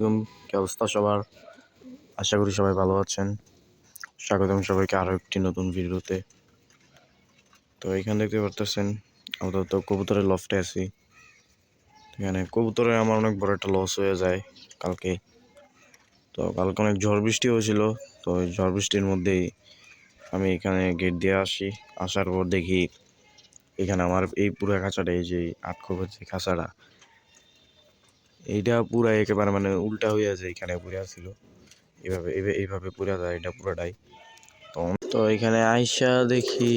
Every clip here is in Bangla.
কি অবস্থা সবার? আশা করি সবাই ভালো আছেন। স্বাগতম সবাইকে আরো একটি নতুন ভিডিওতে। তো এখানে দেখতে পারতেছেন আপাতত কবুতরের লফটে আছি। এখানে কবুতরে আমার অনেক বড় একটা লস হয়ে যায় কালকে। তো কালকে অনেক ঝড় বৃষ্টি হয়েছিল। তো ওই ঝড় বৃষ্টির মধ্যেই আমি এখানে গেট দিয়ে আসার পর দেখি এখানে আমার এই পুরো খাঁচাটা, এই যে 8 খোপের যে খাঁচাটা, এইটা পুরা একেবারে মানে উল্টা হয়ে আছে। এখানে পুরে ছিল এইভাবে পুরা যায় এটা পুরাটাই। তো এখানে আইসা দেখি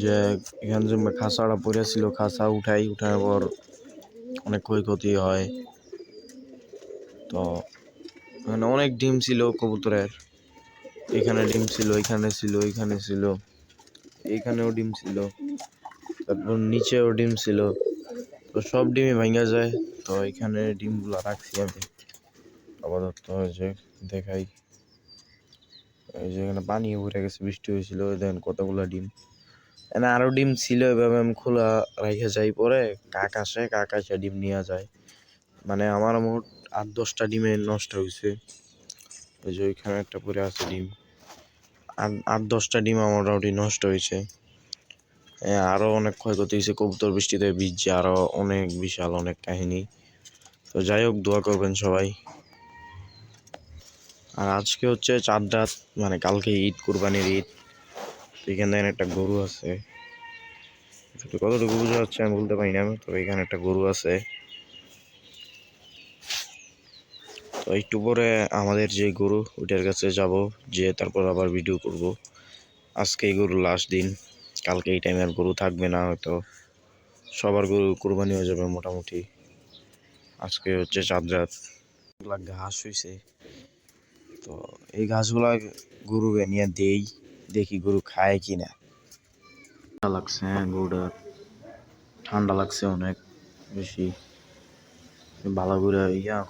যে এখানে যে খাঁচাটা পড়ে ছিল, খাঁচা উঠানোর পর অনেক ক্ষয়ক্ষতি হয়। তো এখানে অনেক ডিম ছিল কবুতরের। এখানে ডিম ছিল, এখানে ছিল, এখানে ছিল, এইখানেও ডিম ছিল, তারপর নিচেও ডিম ছিল। তো সব ডিমই ভাঙা যায়। তো এখানে ডিমগুলো রাখছি আমি আপাতত। যে দেখাই, এই যে এখানে পানি উঠে গেছে, বৃষ্টি হয়েছিল, দেখেন কতগুলো ডিম। এখানে আরো ডিম ছিল, এভাবে আমি খোলা রেখে যাই, পরে কাক আসে ডিম নিয়ে যায়। মানে আমার মোট 8-10টা ডিমে নষ্ট হয়েছে। ওই যে ওইখানে একটা পরে আছে ডিম, 8-10টা ডিম আমার মোটামুটি নষ্ট হয়েছে। আরো অনেক ক্ষয়ক্ষতি হয়েছে কবুতর বৃষ্টিতে ভিজছে, আরো অনেক বিশাল অনেক কাহিনী। তো যাই হোক, দোয়া করবেন সবাই। আর আজকে হচ্ছে 4 রাত, মানে কালকে ঈদ, কুরবানির ঈদ। এখানে একটা গরু আছে, কতটুকু বোঝা যাচ্ছে আমি বলতে পারি না। তো এখানে একটা গরু আছে। তো একটু পরে আমাদের যে গরু, ওইটার কাছে যাব, যে তারপর আবার ভিডিও করব। আজকে এই গরুর লাস্ট দিন, কালকে এই টাইমে আর গরু থাকবে না, হয়তো সবার গরু কুরবানি হয়ে যাবে মোটামুটি। আজকে হচ্ছে 4 রাত। ঘাস হয়েছে, তো এই ঘাসগুলা গরু নিয়ে দেখি গরু খায় কিনা। ঠান্ডা লাগছে, গরুটা ঠান্ডা লাগছে অনেক বেশি, ভালো করে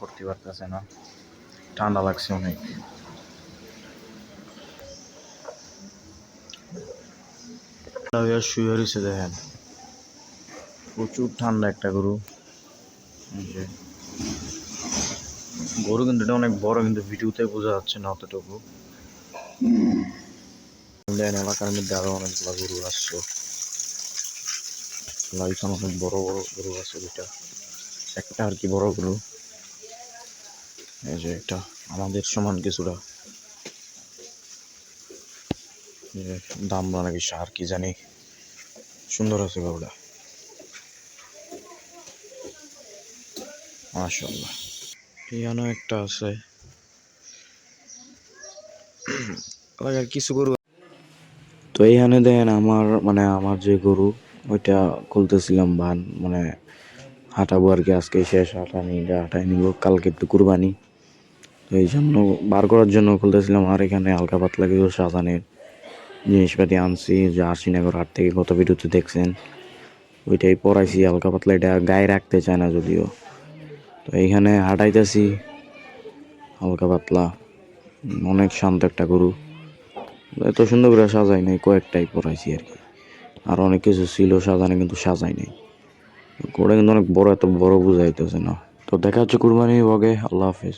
করতে পারতেছে না, ঠান্ডা লাগছে অনেক। শুয়ে রয়েছে, দেখেন প্রচুর ঠান্ডা একটা গরু। গরু কিন্তু এটা অনেক বড়, কিন্তু ভিডিওতে বোঝা যাচ্ছে না অতটুকু। এলাকার মধ্যে আরো অনেকগুলো গরু আসছে, এখানে অনেক বড় বড় গরু আছে। দুইটা, একটা আর কি বড় গরু, এই যে এটা আমাদের সমান কিছুটা, দাম নাকি সার কি জানি, সুন্দর আছে গরুটা মাশাআল্লাহ। এখানেও একটা আছে, এলাকার কিছু গরু। তো এইখানে দেখেন আমার যে গরু, ওইটা খুলতেছিলাম বান, মানে হাঁটাবো আর কি। আজকে শেষ হাঁটাই নিব, কালকে একটু কুরবানি। তো এই জন্য বার করার জন্য খুলতেছিলাম। আর এখানে হালকা পাতলা কিছু সাজানের জিনিসপাতি আনছি, যে আশিনগর হাট থেকে, কত ভিডিওতে দেখছেন, ওইটাই পরাইছি হালকা পাতলা। এটা গায়ে রাখতে চায় না যদিও। তো এইখানে হাঁটাইতেছি হালকা পাতলা, অনেক শান্ত একটা গরু। এত সুন্দর করে সাজাই নাই, কয়েকটাই পরাইছি আর কি। আর অনেক কিছু ছিল সাজানো, কিন্তু সাজাই নাই। গরুটা কিন্তু অনেক বড়, এত বড় বুঝাইতেছে না। তো দেখা হচ্ছে কুরবানি ভোগে। আল্লাহ হাফেজ।